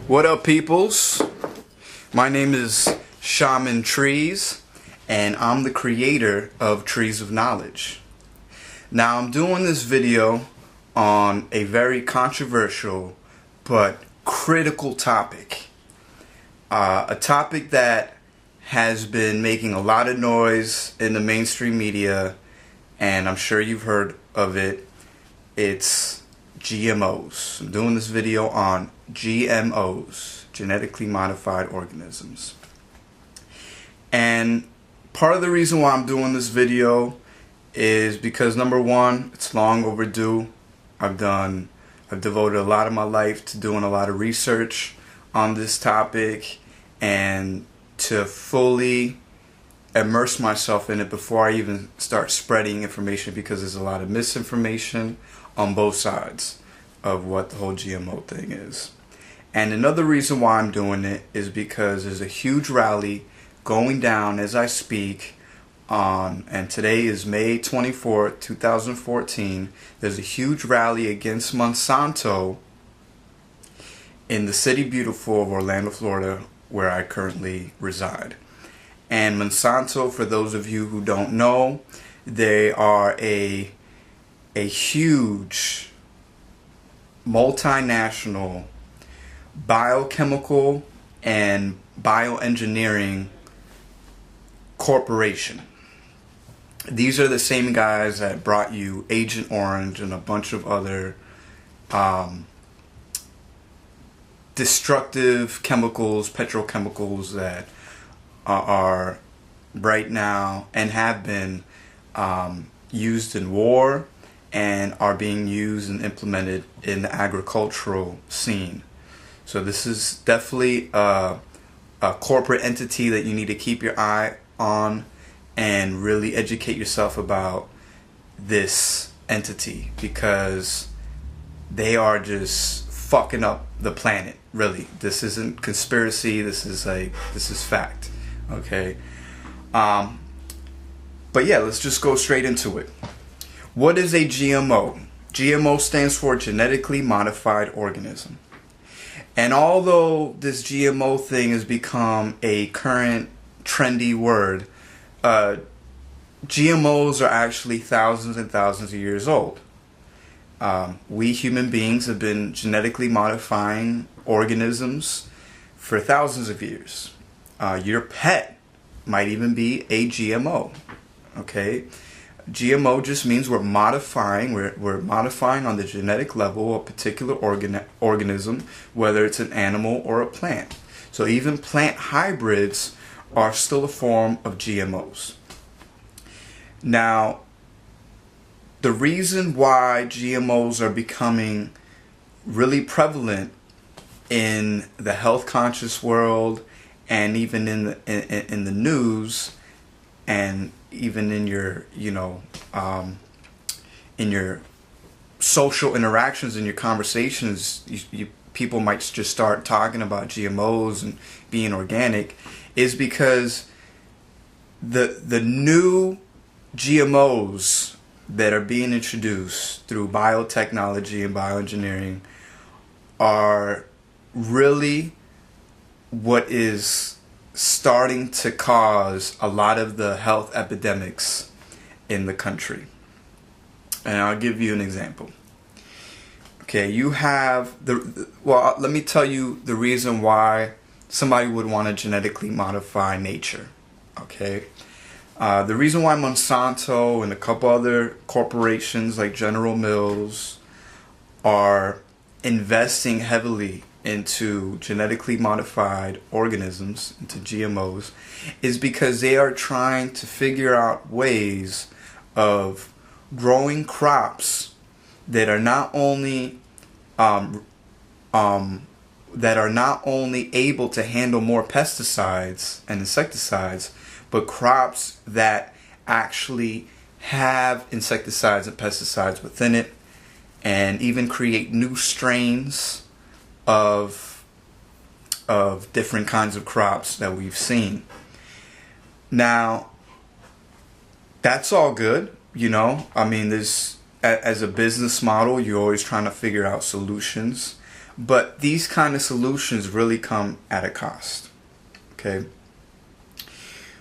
What up, peoples? My name is Shaman Treez, and I'm the creator of Trees of Knowledge. Now, I'm doing this video on a very controversial but critical topic. A topic that has been making a lot of noise in the mainstream media, and I'm sure you've heard of it. It's GMOs. I'm doing this video on GMOs, genetically modified organisms. And part of the reason why I'm doing this video is because, number one, it's long overdue. I've devoted a lot of my life to doing a lot of research on this topic and to fully immerse myself in it before I even start spreading information, because there's a lot of misinformation on both sides of what the whole GMO thing is. And another reason why I'm doing it is because there's a huge rally going down as I speak and today is May 24th, 2014. There's a huge rally against Monsanto in the city beautiful of Orlando, Florida, where I currently reside. And Monsanto, for those of you who don't know, they are a huge multinational biochemical and bioengineering corporation. These are the same guys that brought you Agent Orange and a bunch of other destructive chemicals, petrochemicals that are right now and have been used in war and are being used and implemented in the agricultural scene. So this is definitely a corporate entity that you need to keep your eye on and really educate yourself about this entity, because they are just fucking up the planet. Really, this isn't conspiracy. This is fact. Okay. But yeah, let's just go straight into it. What is a GMO? GMO stands for genetically modified organism. And although this GMO thing has become a current trendy word, GMOs are actually thousands and thousands of years old. We human beings have been genetically modifying organisms for thousands of years. Your pet might even be a GMO. Okay? GMO just means we're modifying on the genetic level a particular organism, whether it's an animal or a plant. So even plant hybrids are still a form of GMOs. Now, the reason why GMOs are becoming really prevalent in the health conscious world, and even in the news, and even in your in your social interactions, in your conversations, people might just start talking about GMOs and being organic, is because the new GMOs that are being introduced through biotechnology and bioengineering are really what is starting to cause a lot of the health epidemics in the country. And I'll give you an example. Okay, you have let me tell you the reason why somebody would want to genetically modify nature. Okay, the reason why Monsanto and a couple other corporations like General Mills are investing heavily into genetically modified organisms, into GMOs, is because they are trying to figure out ways of growing crops that are not only able to handle more pesticides and insecticides, but crops that actually have insecticides and pesticides within it, and even create new strains of different kinds of crops that we've seen. Now, that's all good, I mean, as a business model, you're always trying to figure out solutions. But these kind of solutions really come at a cost. Okay.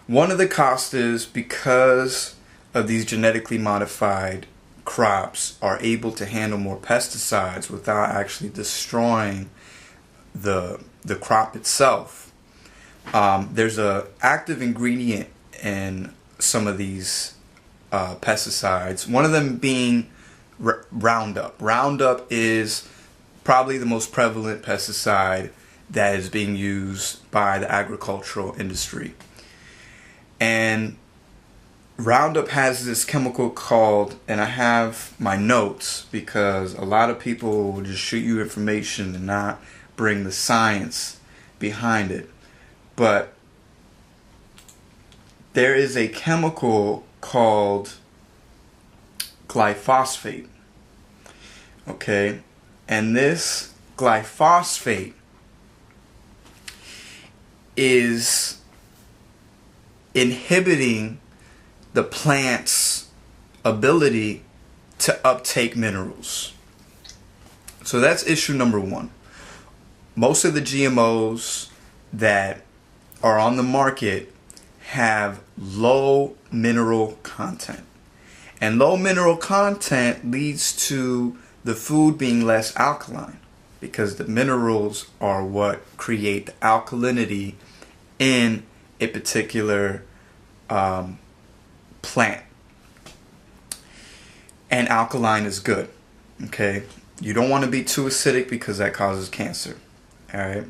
One of the costs is because of these genetically modified crops are able to handle more pesticides without actually destroying the crop itself. There's a active ingredient in some of these pesticides. One of them being Roundup. Roundup is probably the most prevalent pesticide that is being used by the agricultural industry. And Roundup has this chemical called, and I have my notes because a lot of people will just shoot you information and not bring the science behind it. But there is a chemical called glyphosate. Okay, and this glyphosate is inhibiting the plant's ability to uptake minerals. So that's issue number one. Most of the GMOs that are on the market have low mineral content. And low mineral content leads to the food being less alkaline, because the minerals are what create the alkalinity in a particular plant. And alkaline is good. Okay, you don't want to be too acidic because that causes cancer. All right.